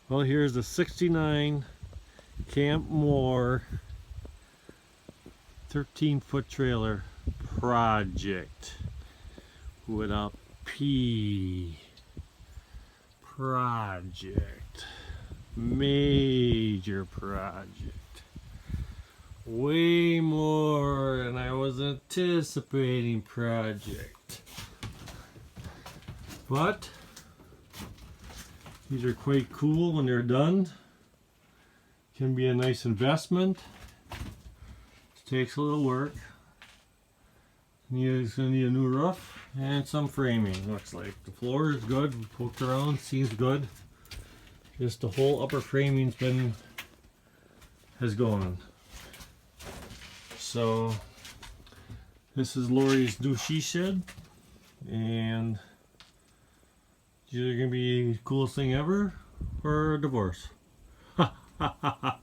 Well, here's the 69 Camp Mor 13-foot trailer project with a P. Project. Major project. Way more than I was anticipating project. But these are quite cool when they're done. Can be a nice investment. It takes a little work. It's going to need a new roof and some framing. Looks like the floor is good. We poked around, seems good. Just the whole upper framing's has gone. So this is Lori's new she shed, and it's either gonna be the coolest thing ever or a divorce. Ha ha ha ha.